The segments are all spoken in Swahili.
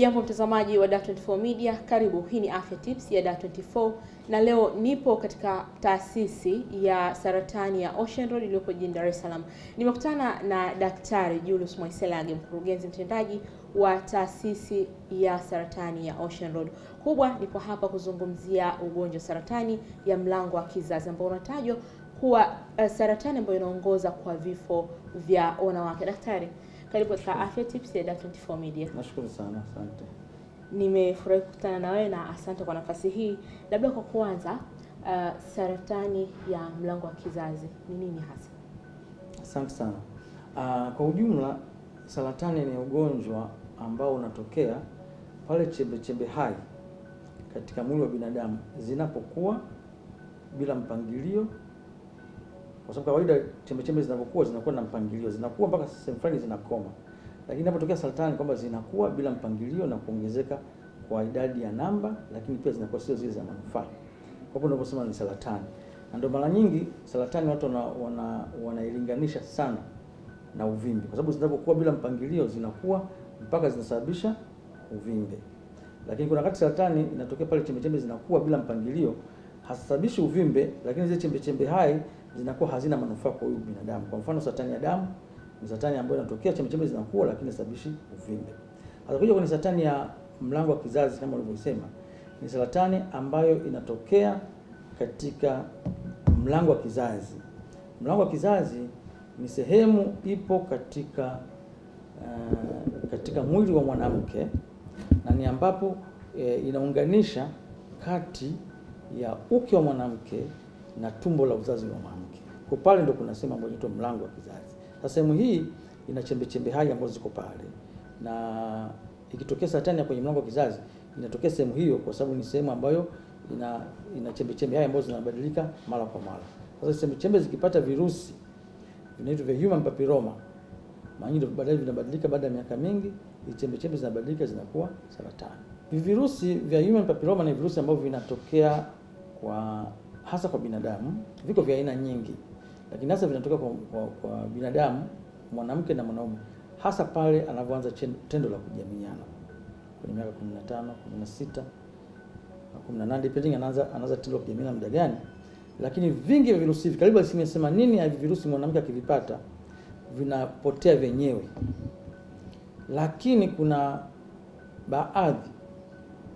Hujambo mtazamaji wa Dar24 Media, karibu. Hii ni Afya Tips ya Dar24 na leo nipo katika taasisi ya saratani ya Ocean Road iliyopo jijini Dar es Salaam. Nimekutana na Daktari Julius Mwaiselage, mkurugenzi mtendaji wa taasisi ya saratani ya Ocean Road. Kubwa nipo hapa kuzungumzia ugonjwa saratani ya mlango wa kizazi ambao unatajwa kuwa saratani ambayo inaongoza kwa vifo vya wanawake. Daktari, karibu katika Afya Tips ya Dar24 Media. Nashukuru sana, asante. Nimefurahi kukutana na wewe na asante kwa nafasi hii. Labda kwa kwanza, saratani ya mlango wa kizazi ni nini hasa? Asante sana. Kwa ujumla, saratani ni ugonjwa ambao unatokea pale chembe hai katika mwili wa binadamu zinapokuwa bila mpangilio. Kwa sababu kawaida chembe zinapokuwa zinakuwa na mpangilio, zinakuwa mpaka sehemu fulani zinakoma. Lakini inapotokea saratani kwamba zinakuwa bila mpangilio na kuongezeka kwa idadi ya namba, lakini pia zinakuwa sio zile za manufaa. Kwa hapo ndio ni saratani. Na ndio mara nyingi saratani watu wanailinganisha sana na uvimbe. Kwa sababu zinapokuwa bila mpangilio zinakuwa mpaka zinasababisha uvimbe. Lakini kuna wakati saratani inatokea pale chembe zinakuwa bila mpangilio, hasababishi uvimbe, lakini zile chembe hai zinakuwa hazina manufaa kwa huyu binadamu. Kwa mfano saratani ya damu ni saratani ambayo inatokea chembe zinakuwa lakini hasababishi uvimbe. Halafu kwenye saratani ya mlango wa kizazi kama ulivyosema, ni saratani ambayo inatokea katika mlango wa kizazi. Mlango wa kizazi ni sehemu ipo katika mwili wa mwanamke na ni ambapo inaunganisha kati ya uke wa mwanamke na tumbo la uzazi wa mwanamke. Kwa pale ndo kuna sehemu ambayo inaitwa mlango wa kizazi. Sasa sehemu hii ina chembe hai ambazo ziko pale. Na ikitokea saratani ya kwenye mlango wa kizazi inatokea sehemu hiyo kwa sababu ni sehemu ambayo ina chembe hai ambazo zinabadilika mara kwa mara. Sasa chembe zikipata virusi vinaitwa vya human papilloma, maana ndio baadaye vinabadilika baada ya miaka mingi, chembe zinabadilika zinakuwa saratani. Virusi vya human papilloma ni virusi ambavyo vinatokea hasa kwa binadamu. Viko vya aina nyingi, lakini hasa vinatoka kwa binadamu, mwanamke na mwanaume, hasa pale anapoanza tendo la kujamiiana kwenye miaka 15, 16 na 18, depending anaanza tendo la kujamiiana muda gani. Lakini vingi vya virusi hivi, karibu 80% ya virusi mwanamke akivipata vinapotea wenyewe. Lakini kuna baadhi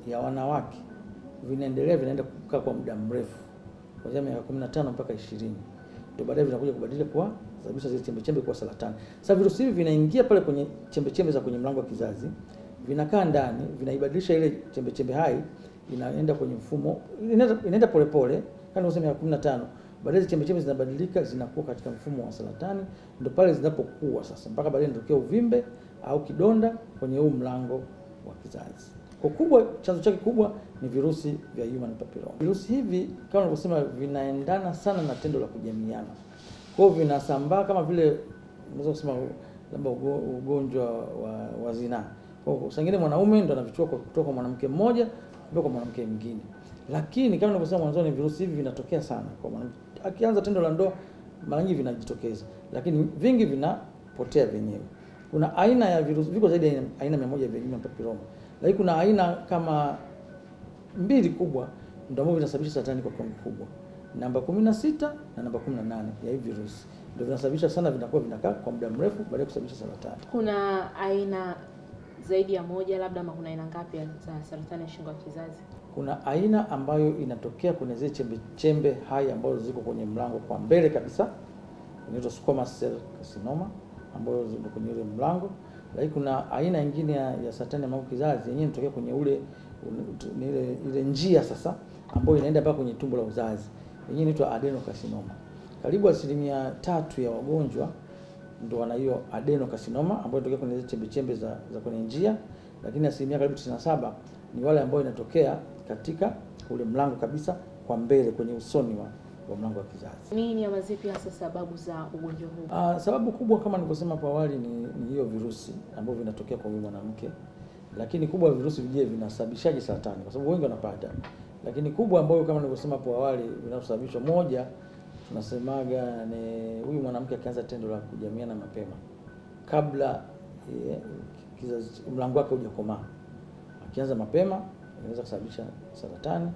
ya wanawake vinaenda kukaa kwa muda mrefu, kuanzia miaka 15 mpaka 20. Ndio baadaye vinakuja kubadilika kwa sababisha zile chembe kwa saratani. Sasa virusi hivi vinaingia pale kwenye chembe za kwenye mlango wa kizazi, vinakaa ndani, vinaibadilisha ile chembe hai, inaenda kwenye mfumo, inaenda polepole kama unasema miaka 15. Baadaye chembe zinabadilika zinakuwa katika mfumo wa saratani, ndio pale zinapokuwa sasa mpaka baadaye inatokea uvimbe au kidonda kwenye huu mlango wa kizazi. Kwa kubwa, chanzo chake kubwa ni virusi vya human papilloma. Virusi hivi kama nilivyosema vinaendana sana na tendo la kujamiiana. Kwa hiyo vinasambaa kama vile unaweza kusema labda ugonjwa wa zinaa. Kwa hiyo sangine mwanaume ndo anavichukua kutoka kwa mwanamke mmoja kutoka kwa mwanamke mwingine. Lakini kama nilivyosema mwanzo, virusi hivi vinatokea sana kwa mwanamke. Akianza tendo la ndoa mara nyingi vinajitokeza, lakini vingi vinapotea wenyewe. Kuna aina ya virusi, viko zaidi ya aina 100 vya human papilloma. Lakini kuna aina kama 2 kubwa ndio ambavyo vinasababisha saratani kwa kiwango kikubwa. Namba 16 na namba 18 ya hivi virusi ndio vinasababisha sana, vinakuwa vinakaa kwa muda mrefu baada ya kusababisha saratani. Kuna aina zaidi ya moja labda, ama kuna aina ngapi za saratani ya shingo ya kizazi? Kuna aina ambayo inatokea kwenye zile chembe hai ambazo ziko kwenye mlango kwa mbele kabisa, inaitwa squamous cell carcinoma ambayo ziko kwenye ile mlango. Lakini kuna aina nyingine ya saratani ya mlango wa kizazi yenyewe inatokea kwenye ile njia sasa ambayo inaenda mpaka kwenye tumbo la uzazi, yenyewe inaitwa adenocarcinoma. Karibu 3% ya wagonjwa ndio wana hiyo adenocarcinoma ambayo inatokea kwenye chembe za kwenye njia, lakini karibu 97 ni wale ambao inatokea katika ule mlango kabisa kwa mbele kwenye usoni wa mlango wa kizazi. Nini ama zipi hasa sababu za ugonjwa huu? Sababu kubwa kama nilivyosema hapo awali ni hiyo virusi ambavyo vinatokea kwa huyu mwanamke. Lakini kubwa virusi vije vinasababishaje saratani? Kwa sababu wengi wanapata. Lakini kubwa ambayo kama nilivyosema hapo awali vinasababishwa, moja tunasemaga ni huyu mwanamke akianza tendo la kujamiiana mapema kabla kizazi mlango wake hujakomaa. ikianza mapema inaweza kusababisha saratani.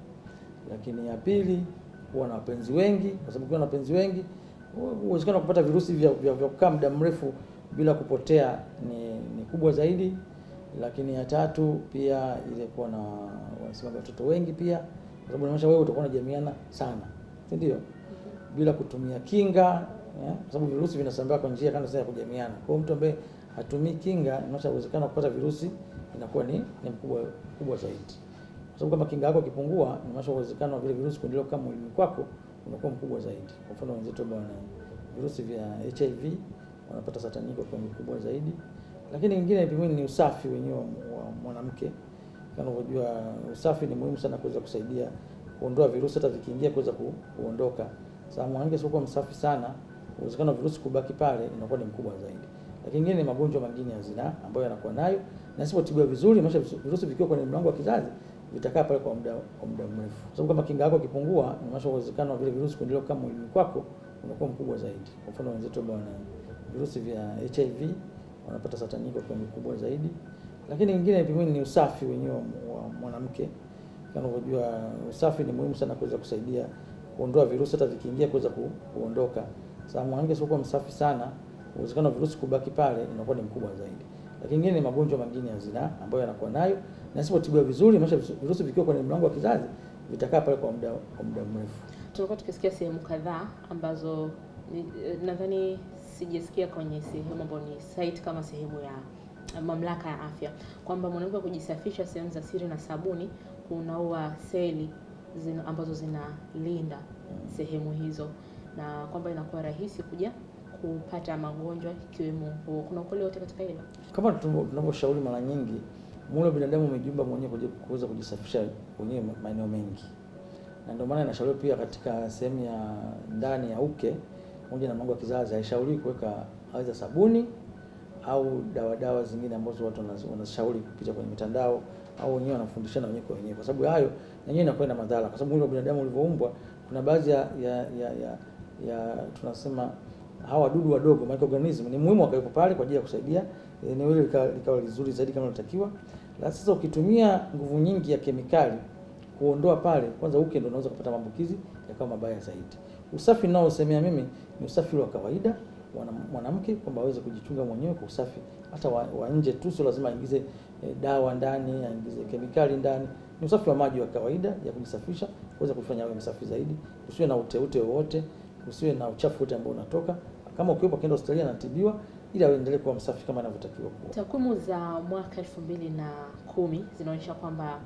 Lakini ya pili, kuwa na wapenzi wengi, kwa sababu ukiwa na wapenzi wengi uwezekano wa kupata virusi vya kukaa muda mrefu bila kupotea ni kubwa zaidi. Lakini ya tatu pia ile kuwa na wanasema watoto wengi pia, kwa sababu inaonyesha wewe utakuwa unajamiana sana, si ndio? Bila kutumia kinga, kwa sababu virusi vinasambaa kwa njia kama ya kujamiana. Kwa hiyo mtu ambaye hatumii kinga, inaonyesha uwezekano wa kupata virusi inakuwa ni mkubwa zaidi. Kwa sababu kama kinga yako ikipungua, inaonyesha uwezekano wa vile virusi kuendelea kama mwilini kwako unakuwa mkubwa zaidi. Kwa mfano wenzetu ambao wana virusi vya HIV wanapata saratani kwa kiwango kikubwa zaidi. Lakini nyingine pia ni usafi wenyewe wa mwanamke. Kama unajua usafi ni muhimu sana kuweza kusaidia kuondoa virusi hata vikiingia kuweza kuondoka. Sababu mwanamke sio msafi sana, uwezekano wa virusi kubaki pale inakuwa ni mkubwa zaidi. Lakini nyingine ni magonjwa mengine ya zinaa ambayo yanakuwa nayo, na isipotibiwa vizuri, maana virusi vikiwa kwenye mlango wa kizazi vitakaa pale kwa muda mrefu. Kwa sababu kama kinga yako ikipungua, inaonyesha uwezekano wa vile virusi kuendelea kama mwilini kwako unakuwa mkubwa zaidi. Kwa mfano wenzetu ambao wana virusi vya HIV wanapata saratani kwa kiwango kikubwa zaidi. Lakini nyingine pia ni usafi wenyewe wa mwanamke. Kama unajua usafi ni muhimu sana kuweza kusaidia kuondoa virusi hata vikiingia kuweza kuondoka. Sababu mwanamke sio msafi sana, uwezekano wa virusi kubaki pale inakuwa ni mkubwa zaidi. Lakini nyingine ni magonjwa mengine ya zinaa ambayo yanakuwa nayo, na isipotibiwa vizuri, maana virusi vikiwa kwenye mlango wa kizazi vitakaa pale kwa muda mrefu. Tulikuwa tukisikia sehemu kadhaa ambazo nadhani sijasikia kwenye sehemu ambayo ni site kama sehemu ya mamlaka ya afya, kwamba mwanamke kujisafisha sehemu za siri na sabuni kunaua seli ambazo zinalinda sehemu hizo, na kwamba inakuwa rahisi kuja kupata magonjwa ikiwemo. Kuna ukweli wote katika hilo? Kama tunavyoshauri mara nyingi, mwili wa binadamu umejiumba mwenyewe kuweza kujisafisha kwenye maeneo mengi. Na ndio maana inashauriwa pia katika sehemu ya ndani ya uke pamoja na mlango wa kizazi haishauriwi kuweka aidha sabuni au dawa zingine ambazo watu wanashauri kupitia kwenye mitandao au wenyewe wanafundishana wenyewe kwa wenyewe, kwa sababu hayo yenyewe inakuwa na madhara. Kwa sababu mwili wa binadamu ulivyoumbwa, kuna baadhi ya tunasema hawa wadudu wadogo, microorganism, ni muhimu wakawepo pale kwa ajili ya kusaidia eneo hilo likawa vizuri zaidi kama linatakiwa. La sasa ukitumia nguvu nyingi ya kemikali kuondoa pale, kwanza uke ndio unaweza kupata maambukizi yakawa mabaya zaidi. Usafi nao usemea mimi ni usafi wa kawaida mwanamke, kwamba aweze kujichunga mwenyewe kwa usafi hata wa nje tu, sio lazima aingize dawa ndani, aingize kemikali ndani. Ni usafi wa maji wa kawaida ya kujisafisha, kuweza kufanya awe msafi zaidi, usiwe na uteute wowote, usiwe na uchafu wote ambao unatoka. Kama ukiwepo kaenda hospitali anatibiwa ili aendelee kuwa msafi kama inavyotakiwa kuwa. Takwimu za mwaka 2010 zinaonyesha kwamba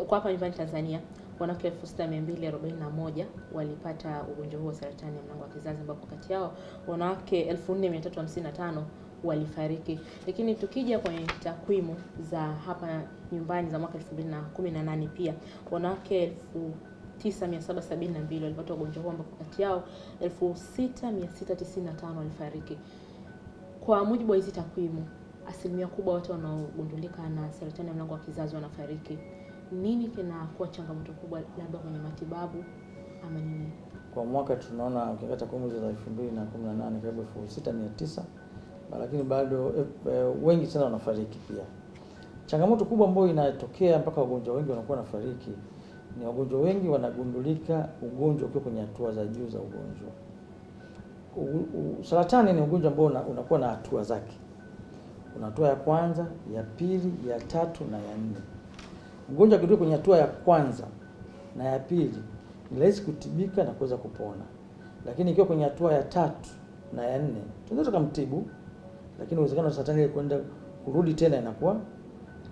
kwa hapa nyumbani Tanzania wanawake 6241 walipata ugonjwa huo wa saratani ya mlango wa kizazi, ambapo kati yao wanawake 4355 walifariki. Lakini tukija kwenye takwimu za hapa nyumbani za mwaka 2018 pia wanawake 9772 walipata ugonjwa huo, ambapo kati yao 6695 walifariki. Kwa mujibu wa hizi takwimu, asilimia kubwa watu wanaogundulika na saratani ya mlango wa kizazi wanafariki. Nini kinakuwa changamoto kubwa, labda kwenye matibabu ama nini? Kwa mwaka tunaona ukiangalia takwimu za 2018 karibu 6900, lakini bado wengi sana wanafariki pia. Changamoto kubwa ambayo inatokea mpaka wagonjwa wengi wanakuwa wanafariki ni wagonjwa wengi wanagundulika ugonjwa ukiwa kwenye hatua za juu za ugonjwa. Saratani ni ugonjwa ambao unakuwa na hatua zake. Kuna hatua ya kwanza, ya pili, ya tatu na ya nne. Mgonjwa akiwa kwenye hatua ya kwanza na ya pili ni rahisi kutibika na kuweza kupona. Lakini ikiwa kwenye hatua ya tatu na ya nne, tunaweza kumtibu, lakini uwezekano wa saratani ile kwenda kurudi tena inakuwa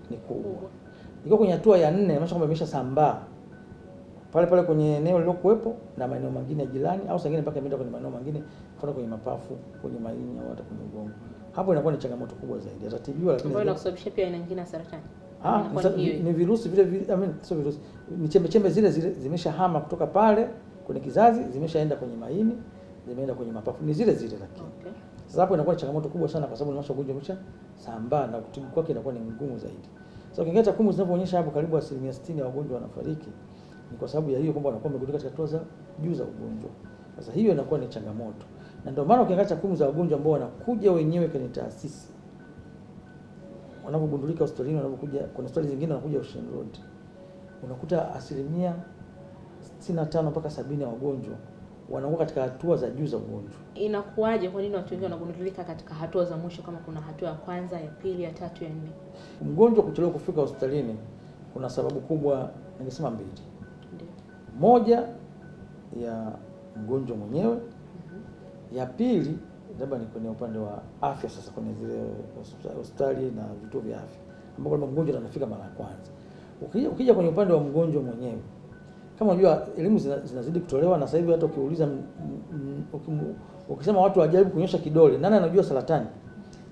ni kubwa. Ikiwa kwenye hatua ya nne, maana kwamba imeshasambaa pale kwenye eneo lilokuepo na maeneo mengine jirani, au sangine mpaka imeenda kwenye maeneo mengine, mfano kwenye mapafu, kwenye maini au hata kwenye ubongo. Hapo inakuwa ni changamoto kubwa zaidi. Atatibiwa, lakini ambayo inasababisha pia aina nyingine ya saratani. Ni virusi vile sio virusi. Ni chembe zile zimeshahama kutoka pale kwenye kizazi, zimeshaenda kwenye maini, zimeenda kwenye mapafu. Ni zile lakini. Okay. Sasa hapo inakuwa changamoto kubwa sana, kwa sababu unaosha ugonjwa umeshasambaa na kutibu kwake inakuwa ni ngumu zaidi. Sasa ukiangalia takwimu zinavyoonyesha hapo karibu 60% ya wagonjwa wanafariki, ni kwa sababu ya hiyo kwamba wanakuwa wamegundulika katika hatua za juu za ugonjwa. Sasa hiyo inakuwa ni changamoto. Na ndio maana ukiangalia takwimu za wagonjwa ambao wanakuja wenyewe kwenye taasisi wanapogundulika hospitalini, wanapokuja kuna hospitali zingine wanakuja Ocean Road, unakuta 65 mpaka 70 ya wagonjwa wanakuwa katika hatua za juu za ugonjwa. Inakuwaje? Kwa nini watu wengi wanagundulika katika hatua za mwisho, kama kuna hatua ya kwanza, ya pili, ya tatu, ya nne? Mgonjwa kuchelewa kufika hospitalini kuna sababu kubwa, ningesema mbili. Ndio. Moja ya mgonjwa mwenyewe, ya pili labda ni kwenye upande wa afya, sasa kwenye zile hospitali na vituo vya afya ambapo mgonjwa anafika mara ya kwanza. Ukija kwenye upande wa mgonjwa mwenyewe, kama unajua elimu zinazidi kutolewa, na sasa hivi hata ukiuliza ukisema watu wajaribu kunyosha kidole, nani anajua saratani?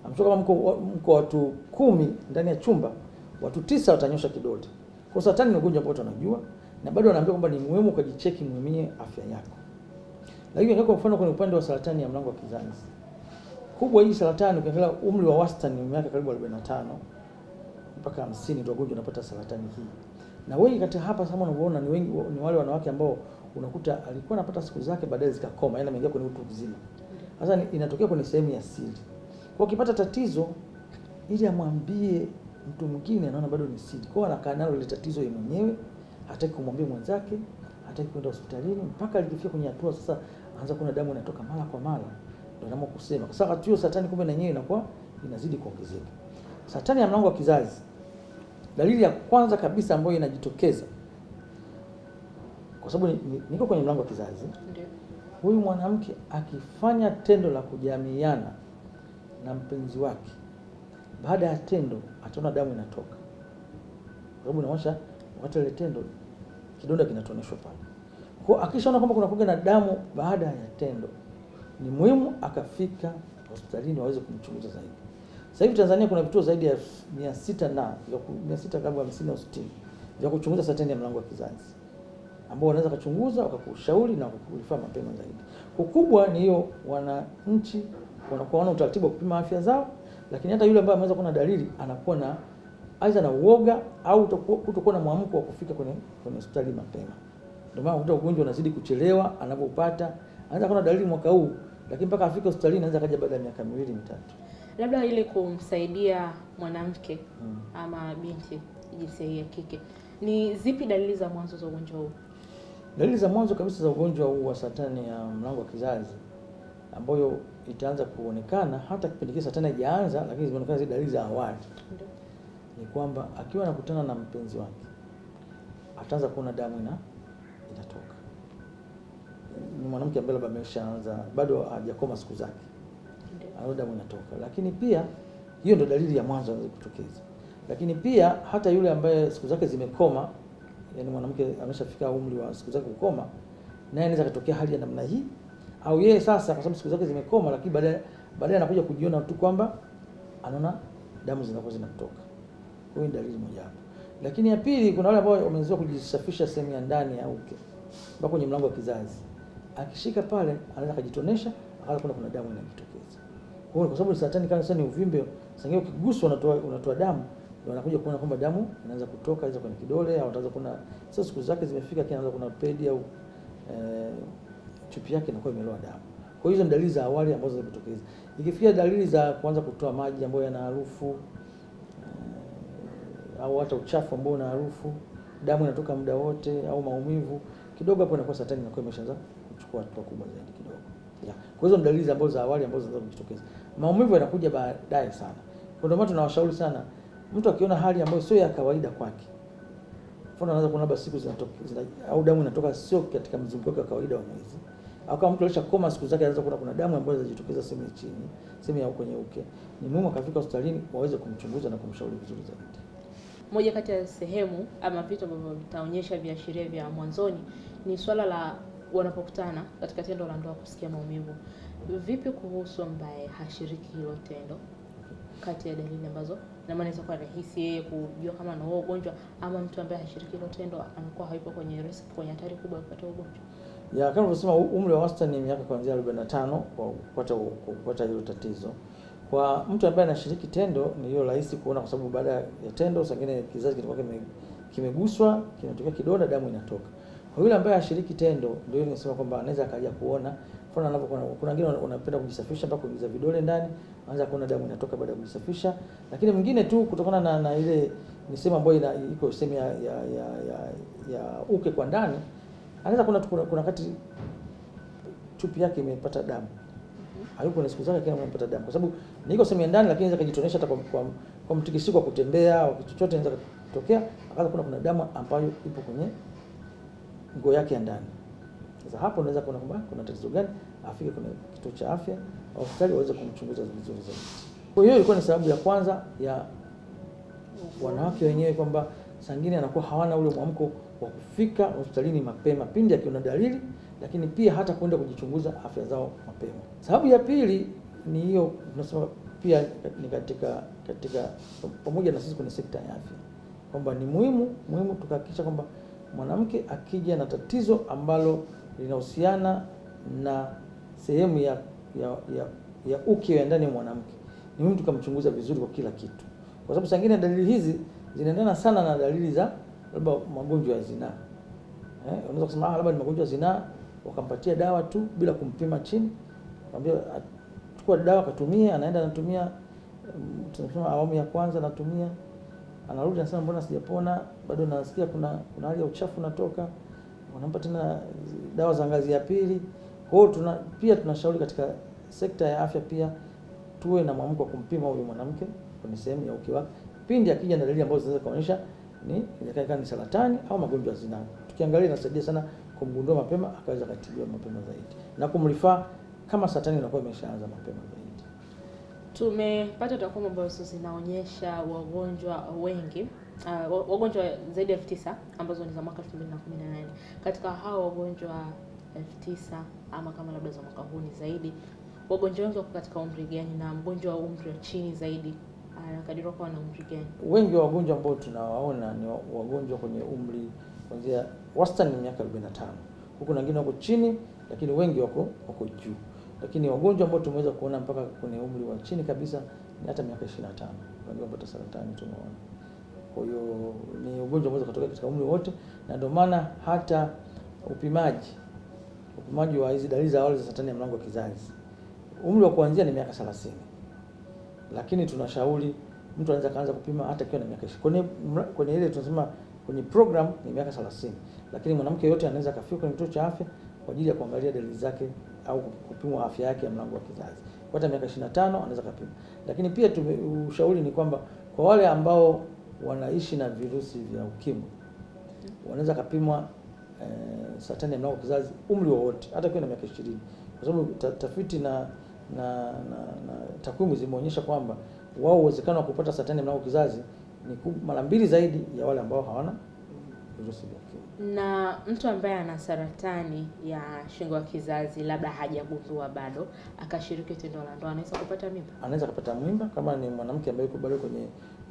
Amchoka kama mko watu 10 ndani ya chumba, watu 9 watanyosha kidole. Kwa saratani ni ugonjwa ambao watu wanajua, na bado wanaambia kwamba ni muhimu kujicheki, muhimie afya yako. Lakini kwa mfano kwenye upande wa saratani ya mlango wa kizazi, kubwa hii saratani, ukiangalia umri wa wastani miaka karibu 45 mpaka 50 ndio wagonjwa wanapata saratani hii. Na wengi kati hapa kama unavyoona ni wengi ni wale wanawake ambao unakuta alikuwa anapata siku zake baadaye zikakoma, yani ameingia kwenye utu uzima. Sasa inatokea kwenye sehemu ya siri. Kwa ukipata tatizo ili amwambie mtu mwingine, anaona bado ni siri. Kwa anakaa nalo ile tatizo yeye mwenyewe, hataki kumwambia mwenzake, hataki kwenda hospitalini, mpaka alifikia kwenye hatua sasa anaanza kuona damu inatoka mara kwa mara, ndio anaamua kusema. Kwa sababu hiyo saratani kumbe na yenyewe inakuwa inazidi kuongezeka. Saratani ya mlango wa kizazi, dalili ya kwanza kabisa ambayo inajitokeza, kwa sababu niko kwenye mlango wa kizazi, ndio huyu mwanamke akifanya tendo la kujamiiana na mpenzi wake, baada ya tendo ataona damu inatoka, kwa sababu inaonyesha wakati ile tendo kidonda kinatoneshwa pale. Kwa akishaona kwamba kuna kuga na damu baada ya tendo, ni muhimu akafika hospitalini waweze kumchunguza zaidi. Sasa hivi Tanzania kuna vituo zaidi ya 600 na 600 kama 50 au 60 vya kuchunguza saratani ya mlango wa kizazi, ambao wanaweza kuchunguza wakakushauri na kukulifaa mapema zaidi. Kubwa ni hiyo, wananchi wanakuwa wana utaratibu wa kupima afya zao, lakini hata yule ambaye ameweza kuona dalili anakuwa na aidha na uoga au kutokuwa na mwamko wa kufika kwenye hospitali mapema. Ndio maana unakuta ugonjwa unazidi kuchelewa, anapopata anaweza kuona dalili mwaka huu, lakini mpaka afike hospitalini anaweza kaja baada ya miaka 2-3. Labda ili kumsaidia mwanamke ama binti jinsia ya kike, ni zipi dalili za mwanzo za ugonjwa huu? Dalili za mwanzo kabisa za ugonjwa huu wa saratani ya mlango wa kizazi, ambayo itaanza kuonekana hata kipindi kile saratani haijaanza, lakini zimeonekana zile dalili za awali. Ndio. Ni kwamba akiwa anakutana na mpenzi wake ataanza kuona damu inatoka. Ni mwanamke ambaye labda ameshaanza bado hajakoma siku zake, anaona damu inatoka. Lakini pia hiyo ndio dalili ya mwanzo inaweza kutokeza. Lakini pia hata yule ambaye siku zake zimekoma, yani mwanamke ameshafika umri wa siku zake kukoma, naye anaweza kutokea hali ya namna hii. Au yeye sasa kwa sababu siku zake zimekoma, lakini baadaye anakuja kujiona tu kwamba anaona damu zinakuwa zinatoka. Hiyo ni dalili moja hapo. Lakini ya pili, kuna wale ambao wameanza kujisafisha sehemu ya ndani ya uke mpaka kwenye mlango wa kizazi. Akishika pale anaweza kujitonesha, akaona kuna damu inajitokeza. Kwa sababu saratani kama sasa ni uvimbe, sasa ukiguswa unatoa damu, ndio anakuja kuona kwamba damu inaanza kutoka hizo kwenye kidole, au ataanza kuna sasa siku zake zimefika, kianza kuna pedi au chupi yake inakuwa imeloa damu. Kwa hizo ni dalili za awali ambazo zinatokeza. Ikifikia dalili za kuanza kutoa maji ambayo yana harufu au hata uchafu ambao una harufu, damu inatoka muda wote, au maumivu kidogo, hapo inakuwa saratani inakuwa imeshaanza kuchukua hatua kubwa zaidi kidogo. Kwa hizo ni dalili ambazo za awali ambazo zinaweza kujitokeza. Maumivu yanakuja baadaye sana. Kwa ndio tunawashauri sana mtu akiona hali ambayo sio ya kawaida kwake. Mfano anaweza kuona siku zinatoka au damu inatoka sio katika mzunguko wa kawaida wa mwezi. Au kama mtu alishakoma siku zake anaweza kuona kuna damu ambayo zinajitokeza sehemu ya chini, sehemu ya kwenye uke. Ni muhimu akafika hospitalini waweze kumchunguza na kumshauri vizuri zaidi. Moja kati ya sehemu ama vitu ambavyo vitaonyesha viashiria vya mwanzoni ni swala la wanapokutana katika tendo la ndoa kusikia maumivu. Vipi kuhusu ambaye hashiriki hilo tendo? Kati ya dalili ambazo na maana inaweza kuwa rahisi yeye kujua kama ana ugonjwa, ama mtu ambaye hashiriki hilo tendo anakuwa haipo kwenye risk, kwenye hatari kubwa ya kupata ugonjwa. Kama tunasema umri wa wastani ni miaka kuanzia 45 kwa kupata hilo tatizo. Kwa mtu ambaye anashiriki tendo ni hiyo rahisi kuona, kwa sababu baada ya tendo sangine kizazi kitakuwa kimeguswa, kinatokea kidonda, damu inatoka. Kwa yule ambaye hashiriki tendo ndio ninasema kwamba anaweza akaja kuona Mfano anapokuwa kuna wengine wanapenda kujisafisha mpaka kuingiza vidole ndani, anaanza kuona damu inatoka baada ya kujisafisha. Lakini mwingine tu kutokana na ile ni sehemu ambayo iko sehemu ya uke kwa ndani, anaweza kuna kati chupi yake imepata damu. Hayuko na siku zake kile amepata damu. Kwa sababu niko sehemu ya ndani, lakini inaweza kujitonesha hata kwa mtikisiko wa kutembea au kitu chochote inaweza kutokea, akaanza kuna damu ambayo ipo kwenye nguo yake ya ndani. Sasa hapo unaweza kuona kwamba kuna tatizo gani, afike kwenye kituo cha afya au hospitali waweze kumchunguza vizuri zaidi. Kwa hiyo ilikuwa ni sababu ya kwanza ya wanawake wenyewe kwamba sangine anakuwa hawana ule mwamko wa kufika hospitalini mapema pindi akiona dalili, lakini pia hata kwenda kujichunguza afya zao mapema. Sababu ya pili ni hiyo tunasema pia ni katika pamoja na sisi kwenye sekta ya afya, kwamba ni muhimu tukahakikisha kwamba mwanamke akija na tatizo ambalo linahusiana na sehemu ya uke ya ndani ya mwanamke, ni muhimu tukamchunguza vizuri kwa kila kitu, kwa sababu sangine dalili hizi zinaendana sana na dalili za labda magonjwa ya zinaa. Unaweza kusema labda ni magonjwa ya zinaa, wakampatia dawa tu bila kumpima chini, akamwambia chukua dawa katumie, anaenda anatumia, tunasema awamu ya kwanza anatumia, anarudi anasema mbona sijapona, bado nasikia kuna hali ya uchafu natoka, wanampa tena dawa za ngazi ya pili. Kwa hiyo pia tunashauri katika sekta ya afya pia tuwe na mwamko wa kumpima huyo mwanamke kwenye sehemu ya uke wake pindi akija na dalili ambazo zinaweza kuonyesha ni saratani au magonjwa ya zinaa. Tukiangalia inasaidia sana kumgundua mapema, akaweza kutibiwa mapema zaidi na kumrifaa kama saratani inakuwa imeshaanza mapema zaidi. Tumepata takwimu ambazo zinaonyesha wagonjwa wengi, wagonjwa zaidi ya 9,000 ambazo ni za mwaka 2018. Katika hao wagonjwa 9,000 ama kama labda za mwaka huu ni zaidi, wagonjwa wengi wako katika umri gani, na mgonjwa wa umri wa chini zaidi anakadiriwa kuwa na umri gani? Wengi wa wagonjwa ambao tunawaona ni wagonjwa kwenye umri kuanzia wastani miaka 45. Huko na wengine wako chini, lakini wengi wako juu. Lakini wagonjwa ambao tumeweza kuona mpaka kwenye umri wa chini kabisa ni hata miaka 25. Wengine wapata saratani tunaona. Kwa hiyo ni ugonjwa ambao unatokea katika umri wote, na ndio maana hata upimaji wa hizi dalili za awali za saratani ya mlango wa kizazi, umri wa kuanzia ni miaka 30. Lakini tunashauri mtu anaweza kaanza kupima hata akiwa na miaka 20. Kwenye ile tunasema kwenye program ni miaka 30. Lakini mwanamke yote anaweza kafika kwenye kituo cha afya kwa ajili ya kuangalia dalili zake au kupimwa afya yake ya mlango wa kizazi. Kwa hata miaka 25 anaweza kupima. Lakini pia ushauri ni kwamba kwa wale ambao wanaishi na virusi vya ukimwi, wanaweza kupimwa saratani ya mlango wa kizazi umri wowote, hata kwa miaka 20. Kwa sababu tafiti na takwimu zimeonyesha kwamba wao uwezekano wa kupata saratani ya mlango wa kizazi ni mara 2 zaidi ya wale ambao hawana virusi vya ukimwi. Na mtu ambaye ana saratani ya shingo ya kizazi labda hajagundua bado, akashiriki tendo la ndoa, anaweza kupata mimba? Anaweza kupata mimba kama ni mwanamke ambaye yuko bado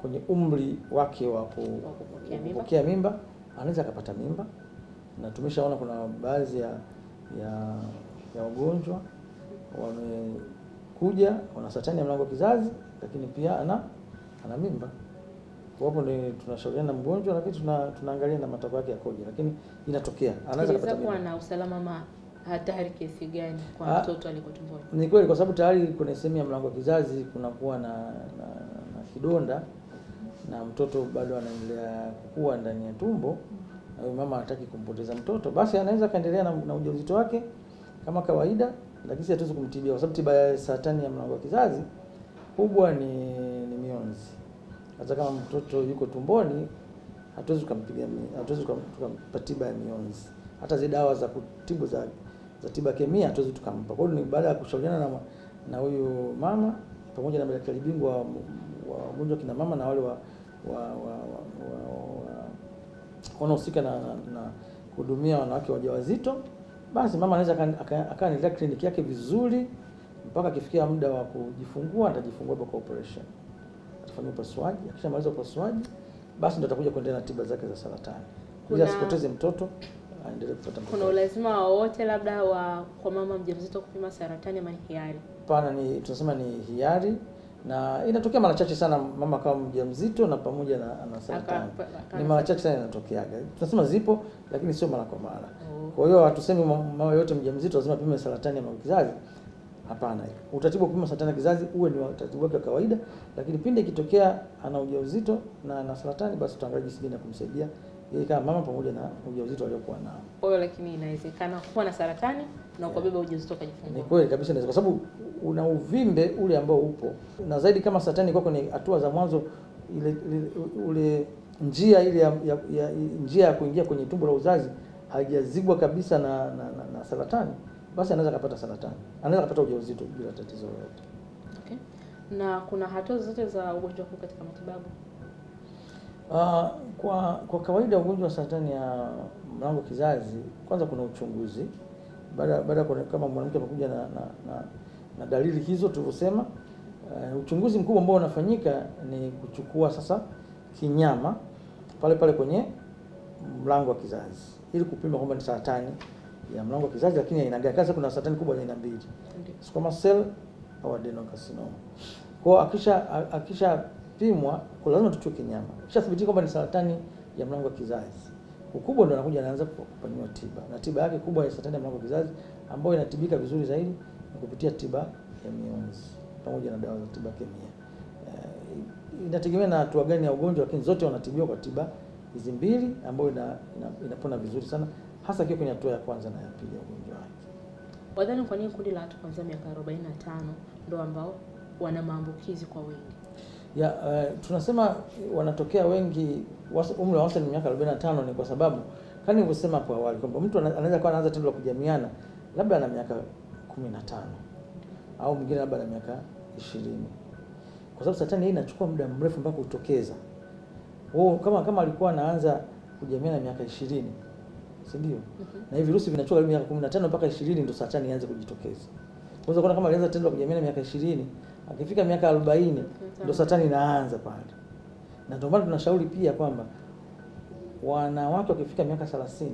kwenye umri wake wa kupokea mimba, anaweza kupata mimba. Na tumeshaona kuna baadhi ya wagonjwa wamekuja wana saratani ya mlango wa kizazi, lakini pia ana mimba. Kwa hapo ni tunashauriana na mgonjwa, lakini tunaangalia na matokeo yake yakoje, lakini inatokea anaweza kupata mimba. Kwa na usalama ama hatari kiasi gani kwa mtoto aliko tumboni? Ni kweli, kwa sababu tayari kuna sehemu ya mlango wa kizazi kunakuwa na kidonda, na mtoto bado anaendelea kukua ndani ya tumbo, na mama hataki kumpoteza mtoto, basi anaweza kaendelea na ujauzito wake kama kawaida, lakini hatuwezi kumtibia kwa sababu tiba ya saratani ya mlango wa kizazi kubwa ni mionzi. Hata kama mtoto yuko tumboni, hatuwezi kumpa tiba ya mionzi. Hata zile dawa za kutibu za tiba kemia hatuwezi tukampa. Kwa hiyo ni baada ya kushauriana na huyu mama pamoja na madaktari bingwa wa wagonjwa kina mama na wale wanaohusika na kuhudumia wanawake wajawazito, basi mama anaweza akaendelea kliniki yake vizuri mpaka akifikia muda wa kujifungua, atajifungua kwa operation. Atafanya upasuaji, akishamaliza upasuaji basi ndio atakuja kuendelea na tiba zake za saratani. Ili asipoteze mtoto, aendelee kupata mtoto. Kuna ulazima wowote labda kwa mama mjamzito kupima saratani ama ni hiari? Hapana, tunasema ni hiari, na inatokea mara chache sana mama kama mjamzito na pamoja na saratani. Ni mara chache sana inatokeaga. Tunasema zipo lakini sio mara kwa mara. Kwa hiyo hatusemi mama yote mjamzito lazima apime saratani ya mlango kizazi. Hapana. Utaratibu wa kupima saratani ya kizazi uwe ni utaratibu wa kawaida, lakini pindi ikitokea ana ujauzito na saratani, basi tutaangalia jinsi gani ya kumsaidia yeye kama mama pamoja na ujauzito aliokuwa nao. Kwa hiyo lakini inawezekana kuwa na saratani na ukabeba ujauzito ukajifungua. Ni kweli kabisa, kwa sababu una uvimbe ule ambao upo, na zaidi kama saratani iko kwenye hatua za mwanzo, ule njia ile njia ya kuingia kwenye tumbo la uzazi haijazibwa kabisa na saratani, basi anaweza kupata saratani, anaweza kupata ujauzito bila tatizo lolote. Okay. Na kuna hatua zote za ugonjwa huu katika matibabu? Kwa kawaida ugonjwa wa saratani ya mlango kizazi, kwanza kuna uchunguzi. Baada kama mwanamke amekuja na dalili hizo tulivyosema, uchunguzi mkubwa ambao unafanyika ni kuchukua sasa kinyama pale kwenye mlango wa kizazi ili kupima kwamba ni saratani ya mlango wa kizazi, lakini aina gani. Sasa kuna saratani kubwa za aina mbili, squamous cell au adenocarcinoma. Kwa akisha pimwa, kwa lazima tuchukue kinyama. Kisha thibitika kwamba ni saratani ya mlango wa kizazi, ukubwa ndio anakuja anaanza kufanyiwa tiba. Na tiba yake kubwa ya saratani ya mlango wa kizazi ambayo inatibika vizuri zaidi ni kupitia tiba ya mionzi pamoja na dawa za tiba kemia. Inategemea na hatua gani ya ugonjwa, lakini zote wanatibiwa kwa tiba hizi mbili ambayo inapona vizuri sana, hasa kiwa kwenye hatua ya kwanza na ya pili ya ugonjwa wake. Wadhani kwa nini kundi la watu kuanzia miaka 45 ndio ambao wana maambukizi kwa wingi? Tunasema wanatokea wengi umri wa wastani miaka 45 ni kwa sababu kama nilivyosema hapo awali kwamba mtu anaweza kuwa anaanza tendo la kujamiana labda ana miaka 15 au mwingine labda ana miaka 20. Kwa sababu saratani hii inachukua muda mrefu mpaka kutokeza. Kama alikuwa anaanza kujamiana miaka 20, si ndio? Na hivi virusi vinachukua miaka 15 mpaka 20 ndio saratani ianze kujitokeza. Unaweza kuona kama alianza tendo la kujamiana miaka 20, akifika miaka 40 ndio saratani inaanza pale. Na ndio maana tunashauri pia kwamba wanawake wakifika miaka 30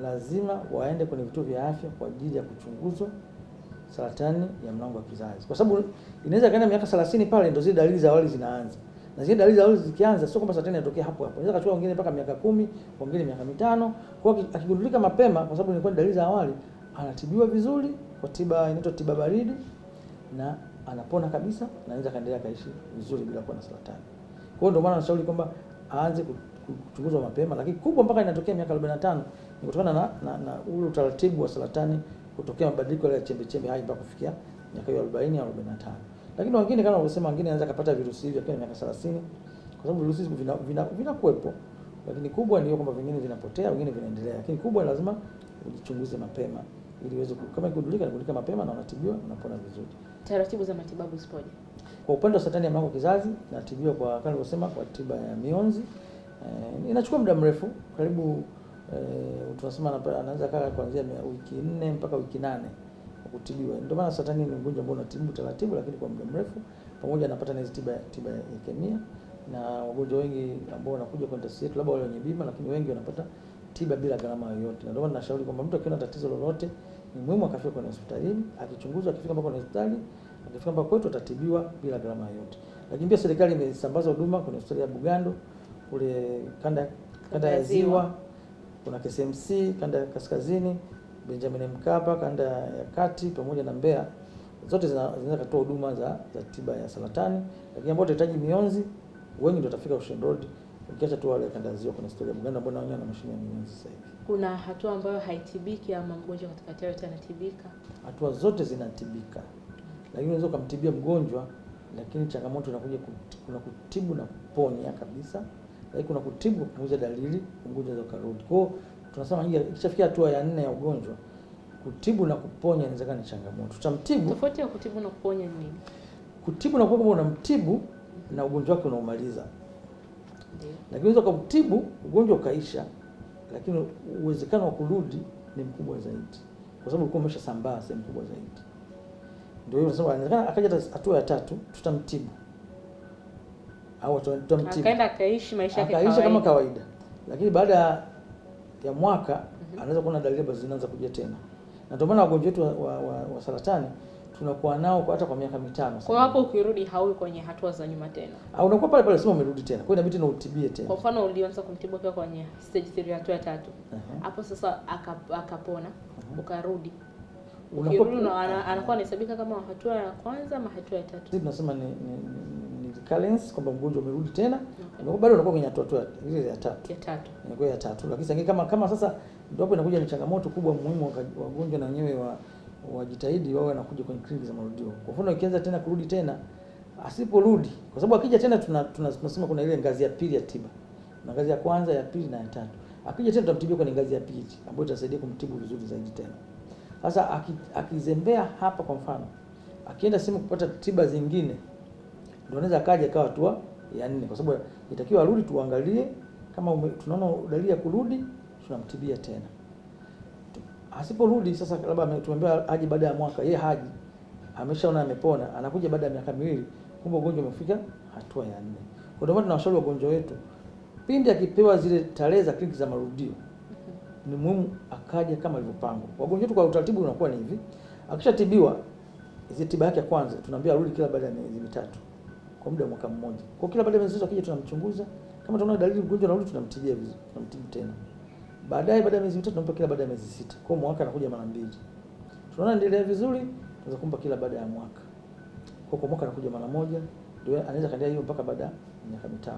lazima waende kwenye vituo vya afya kwa ajili ya kuchunguzwa saratani ya mlango wa kizazi. Kwa sababu inaweza kaenda miaka 30 pale ndio zile dalili za awali zinaanza. Na zile dalili za awali zikianza sio kwamba saratani inatokea hapo hapo. Inaweza kachukua wengine mpaka miaka 10, wengine miaka 5. Kwa hiyo akigundulika mapema, kwa sababu ilikuwa dalili za awali, anatibiwa vizuri kwa tiba inaitwa tiba baridi na anapona kabisa na anaweza kaendelea kaishi vizuri bila kuwa na saratani. Kwa hiyo ndio maana nashauri kwamba aanze kuchunguzwa mapema, lakini kubwa mpaka inatokea miaka 45 ni kutokana na ule utaratibu wa saratani kutokea mabadiliko ya chembe chembe hai mpaka kufikia miaka 40 au 45. Lakini wengine kama walisema, wengine anaweza kupata virusi hivi akiwa miaka 30 kwa sababu virusi hivi vinakuwepo, lakini kubwa ni kwamba vingine vinapotea, vingine vinaendelea. Lakini kubwa lazima ujichunguze mapema ili uweze kama ikigundulika mapema na unatibiwa unapona vizuri. Taratibu za matibabu zipoje? Kwa upande wa saratani ya mlango kizazi inatibiwa kwa kama nilivyosema kwa tiba ya mionzi. Inachukua muda mrefu, karibu tunasema anaweza kaa kuanzia wiki 4 mpaka wiki 8 kutibiwa. Ndio maana saratani ni ugonjwa ambao unatibu taratibu lakini kwa muda mrefu, pamoja anapata na tiba ya kemia. Na wagonjwa wengi ambao wanakuja kwa taasisi yetu labda wale wenye bima, lakini wengi wanapata tiba bila gharama yoyote. Na ndio maana nashauri kwamba mtu akiona tatizo lolote ni muhimu akafika kwenye hospitalini, akichunguzwa, akifika mpaka kwenye hospitali, akifika mpaka kwetu atatibiwa bila gharama yoyote. Lakini pia serikali imesambaza huduma kwenye hospitali ya Bugando kule kanda ya Ziwa, kuna KCMC kanda ya Kaskazini, Benjamin Mkapa kanda ya Kati pamoja na Mbeya. Zote zinaweza kutoa huduma za tiba ya saratani, lakini ambao watahitaji mionzi wengi ndio watafika Ocean Road, ukiacha tu wale kanda ya Ziwa kuna hospitali ya Bugando ambao wanaonyesha na mashine ya mionzi sasa hivi. Kuna hatua ambayo haitibiki ama mgonjwa katika yote anatibika? Hatua zote zinatibika. Lakini unaweza kumtibia mgonjwa, lakini changamoto inakuja kuna kutibu na kuponya kabisa. Lakini kuna kutibu kupunguza dalili, mgonjwa anaweza kurudi. Kwa hiyo tunasema hii ikishafikia hatua ya 4 ya ugonjwa, kutibu na kuponya inaweza ni changamoto. Tutamtibu. Tofauti ya kutibu na kuponya ni nini? Kutibu na kuponya unamtibu na ugonjwa wake unaumaliza. Ndio. Lakini unaweza kumtibu ugonjwa ukaisha, lakini uwezekano wa kurudi ni mkubwa zaidi. Kwa sababu ulikuwa umeshasambaa sehemu kubwa zaidi. Ndio hiyo tunasema inawezekana akaja hatua ya 3 tutamtibu. Au tutamtibu. Akaenda akaishi maisha yake kawaida. Akaishi kama kawaida. Lakini baada ya mwaka anaweza kuona dalili ambazo zinaanza kuja tena. Na ndio maana wagonjwa wetu wa saratani tunakuwa nao hata kwa miaka 5. Kwa hapo ukirudi haui kwenye hatua za nyuma tena. Unakuwa pale pale, sema umerudi tena. Kwa hiyo inabidi na utibie tena. Kwa mfano ulianza kumtibu kwa kwenye stage 3 hatua ya 3. Hapo sasa akapona, ukarudi. Unakuwa anakuwa anahesabika kama hatua ya kwanza ama hatua ya 3. Sisi tunasema ni recurrence, kwamba mgonjwa umerudi tena. Bado unakuwa kwenye hatua ile ya 3. Ya 3. Inakuwa ya 3. Lakini kama sasa ndio hapo inakuja ni changamoto kubwa muhimu, wagonjwa na wenyewe wajitahidi wawe wanakuja kwenye kliniki za marudio. Kwa mfano ikianza tena kurudi tena, asiporudi, kwa sababu akija tena tunasema kuna ile ngazi ya pili ya tiba. Na ngazi ya kwanza, ya pili na ya 3. Akija tena tutamtibia kwenye ngazi ya pili ambayo itasaidia kumtibu vizuri zaidi tena. Sasa akizembea hapa, kwa mfano akienda sehemu kupata tiba zingine, ndio anaweza akaja kawa hatua ya 4, kwa sababu itakiwa arudi, tuangalie kama tunaona dalili ya kurudi, tunamtibia tena. Asiporudi sasa, labda tumeambiwa aje baada ya mwaka, yeye haji, ameshaona amepona, anakuja baada ya miaka 2, kumbe ugonjwa umefika hatua ya 4. Kwa ndio maana tunawashauri wagonjwa wetu pindi akipewa zile tarehe za kliniki za marudio, ni muhimu akaja kama ilivyopangwa. Wagonjwa wetu kwa utaratibu unakuwa ni hivi: akishatibiwa hizo tiba yake ya kwanza, tunaambia arudi kila baada ya miezi 3 kwa muda wa mwaka mmoja. Kwa kila baada ya miezi 3 akija tunamchunguza, kama tunaona dalili mgonjwa anarudi, tunamtibia vizuri, tunamtibu tena. Baadaye baada ya miezi 3 tunampa kila baada ya miezi 6. Kwa mwaka anakuja mara 2. Tunaona endelea vizuri, tunaweza kumpa kila baada ya mwaka. Kwa mwaka anakuja mara 1, ndio anaweza kaendelea hiyo mpaka baada ya miaka 5.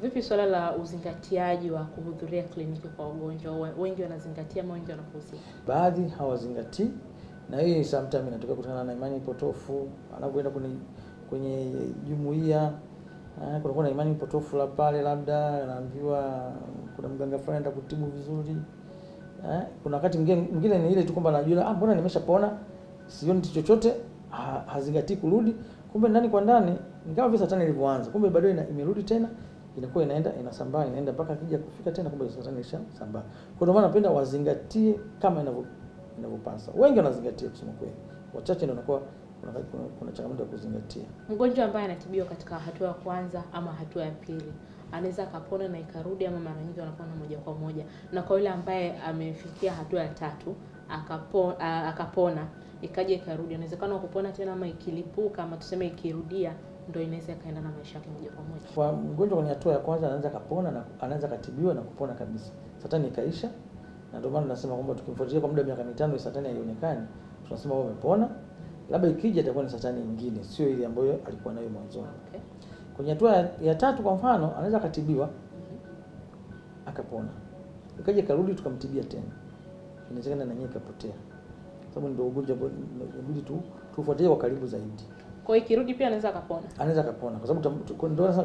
Vipi swala la uzingatiaji wa kuhudhuria kliniki kwa wagonjwa? Wengi wanazingatia ama wengi wanapuuzia? Baadhi hawazingatii, na hii sometimes inatokea kutokana na imani potofu. Anapoenda kwenye jumuiya, kuna na imani potofu la pale, labda anaambiwa kuna mganga fulani atakutibu vizuri. Kuna wakati mwingine ni ile tu kwamba anajua mbona nimeshapona, sioni chochote, hazingatii kurudi. Kumbe ndani kwa ndani ni kama vile satani ilivyoanza, kumbe bado imerudi tena, inakuwa inasambaa, inaenda mpaka akija kufika tena, kumbe satani ilishasambaa. Kwa maana napenda wazingatie kama inavyopasa. Wengi wanazingatia kusema kweli, wachache ndio wanakuwa kuna changamoto ya kuzingatia. Mgonjwa ambaye anatibiwa katika hatua ya kwanza ama hatua ya pili anaweza akapona na ikarudi, ama mara nyingi wanapona moja kwa moja? Na kwa yule ambaye amefikia hatua ya 3 akapona ikaja ikarudi, inawezekana kupona tena, ama ikilipuka ama tuseme ikirudia ndio inaweza kaenda na maisha yake moja kwa moja? Kwa mgonjwa kwenye hatua ya kwanza anaweza kapona na anaweza katibiwa na kupona kabisa, satani ikaisha. Na ndio maana tunasema kwamba tukimfuatilia kwa muda wa miaka 5 satani haionekani, tunasema wao wamepona. Labda ikija itakuwa ni satani nyingine, sio ile ambayo alikuwa nayo mwanzo. Okay. Kwenye hatua ya 3 kwa mfano anaweza katibiwa akapona, ikaja karudi tukamtibia tena, inawezekana na yeye kapotea, sababu ndio ugonjwa inabidi tufuatilie kwa karibu zaidi. Kwa hiyo ikirudi pia anaweza akapona? Anaweza akapona, kwa sababu ndio sasa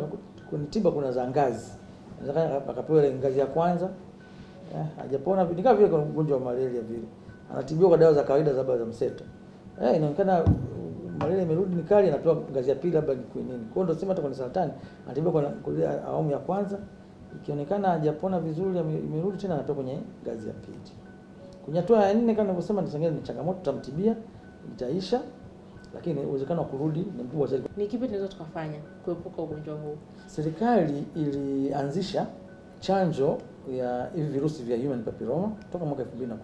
kwenye tiba kuna za ngazi. Anaweza akapewa ile ngazi ya kwanza, hajapona, vile vile kwa ugonjwa wa malaria vile anatibiwa kwa dawa za kawaida za mseto. Inaonekana malaria imerudi ni kali, anapewa ngazi ya pili, labda ni quinine. Kwa hiyo ndio sema hata kwa saratani anatibiwa kwa awamu ya kwanza, ikionekana hajapona vizuri, imerudi tena anapewa kwenye ngazi ya pili. Kwenye hatua ya 4 kama nilivyosema, ni changamoto, tutamtibia, itaisha, lakini uwezekano wa kurudi ni mkubwa zaidi. Ni kipi tunaweza tukafanya kuepuka ugonjwa huu? Serikali ilianzisha chanjo ya hivi virusi vya human papilloma toka mwaka 2018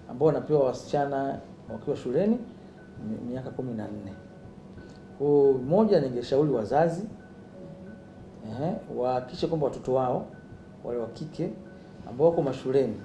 ambao wanapewa wasichana wakiwa shuleni miaka 14. Kwa moja, ningeshauri wazazi wahakikishe kwamba watoto wao wale wa kike ambao wako mashuleni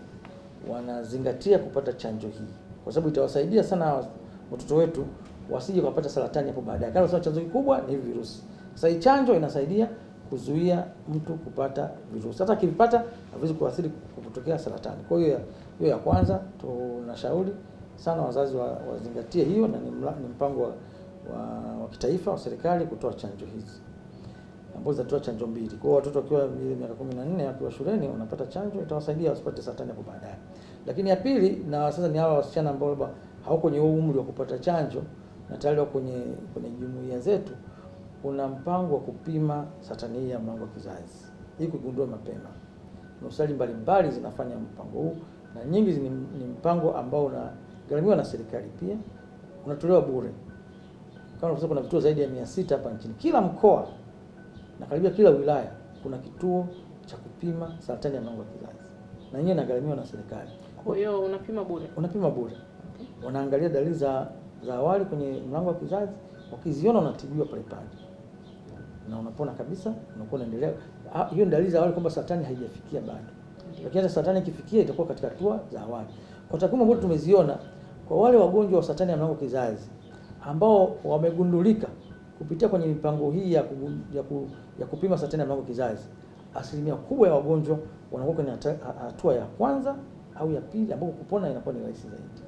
wanazingatia kupata chanjo hii, kwa sababu itawasaidia sana watoto wetu wasije kupata saratani hapo baadaye. Kama chanzo kikubwa ni hivi virusi. Sasa hii chanjo inasaidia kuzuia mtu kupata virusi. Hata akipata hawezi kuathiri kutokea saratani. Kwa hiyo ya kwanza tunashauri sana wazazi wazingatie hiyo, na ni mpango wa kitaifa wa serikali kutoa chanjo hizi, ambapo zinatoa chanjo 2. Kwa hiyo watoto wakiwa miaka 14 wakiwa shuleni wanapata chanjo, itawasaidia wasipate saratani hapo baadaye. Lakini ya pili, na sasa ni hawa wasichana ambao hawako kwenye umri wa kupata chanjo na tayari wako kwenye jumuiya zetu, kuna mpango wa kupima saratani hii ya mlango wa kizazi ili kugundua mapema. Hospitali mbalimbali zinafanya mpango huu, na nyingi ni mpango ambao unagharamiwa na serikali, pia unatolewa bure. Kama kuna vituo zaidi ya 600 hapa nchini, kila mkoa na karibia kila wilaya kuna kituo cha kupima saratani ya mlango wa kizazi, na yenyewe inagharamiwa na serikali. Kwa hiyo unapima bure? Unapima bure. Okay. Wanaangalia dalili za za awali kwenye mlango wa kizazi, wakiziona unatibiwa pale pale na unapona kabisa, unakuwa unaendelea. Hiyo ni dalili za awali kwamba saratani haijafikia bado. Lakini saratani ikifikia itakuwa katika hatua za awali. Kwa takwimu ambazo tumeziona kwa wale wagonjwa wa saratani ya mlango wa kizazi ambao wamegundulika kupitia kwenye mipango hii ya kupima saratani ya mlango wa kizazi, asilimia kubwa ya wagonjwa wanakuwa kwenye hatua ya kwanza au ya pili, ambapo kupona inakuwa ni rahisi zaidi.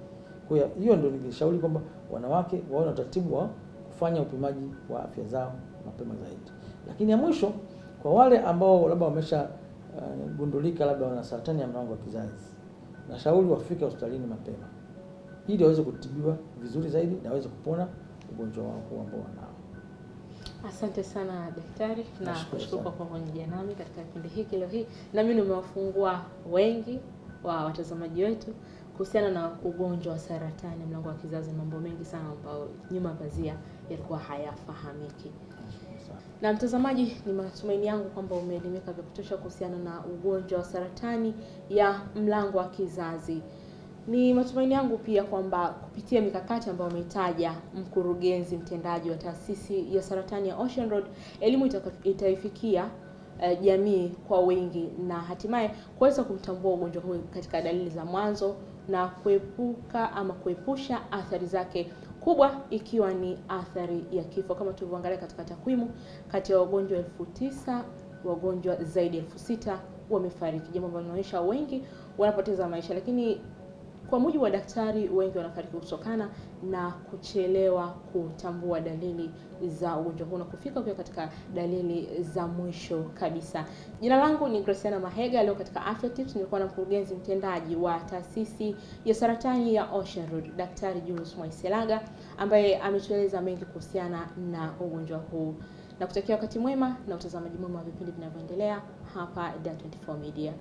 Kwa hiyo ndio ningeshauri kwamba wanawake waone utaratibu wa kufanya upimaji wa afya zao mapema zaidi. Lakini ya mwisho, kwa wale ambao labda wamesha gundulika labda wana saratani ya mlango wa kizazi, nashauri wafike hospitalini mapema ili waweze kutibiwa vizuri zaidi na waweze kupona ugonjwa wao ambao wanao. Asante sana daktari, na kushukuru kwa pamoja nami katika kipindi hiki leo hii. Na mimi nimewafungua wengi wa watazamaji wetu kuhusiana na ugonjwa wa saratani ya mlango wa kizazi, mambo mengi sana ambayo nyuma pazia yalikuwa hayafahamiki. Na mtazamaji, ni matumaini yangu kwamba umeelimika vya kutosha kuhusiana na ugonjwa wa saratani ya mlango wa kizazi. Ni matumaini yangu pia kwamba kupitia mikakati ambayo umetaja mkurugenzi mtendaji wa taasisi ya saratani ya Ocean Road, elimu itaifikia jamii kwa wingi na hatimaye kuweza kumtambua ugonjwa huu katika dalili za mwanzo na kuepusha athari zake, kubwa ikiwa ni athari ya kifo. Kama tulivyoangalia katika takwimu, kati ya wagonjwa 9,000 wagonjwa zaidi ya 6,000 wamefariki, jambo ambalo linaonyesha wengi wanapoteza maisha. Lakini kwa mujibu wa daktari, wengi wanafariki kutokana na kuchelewa kutambua dalili za ugonjwa huu na kufika kwa katika dalili za mwisho kabisa. Jina langu ni Graciana Mahega. Leo katika Afya Tips nilikuwa na mkurugenzi mtendaji wa taasisi ya saratani ya Ocean Road, Daktari Julius Mwaiselaga, ambaye ametueleza mengi kuhusiana na ugonjwa huu. Na kutakia wakati mwema na utazamaji mwema wa vipindi vinavyoendelea hapa Dar24 Media.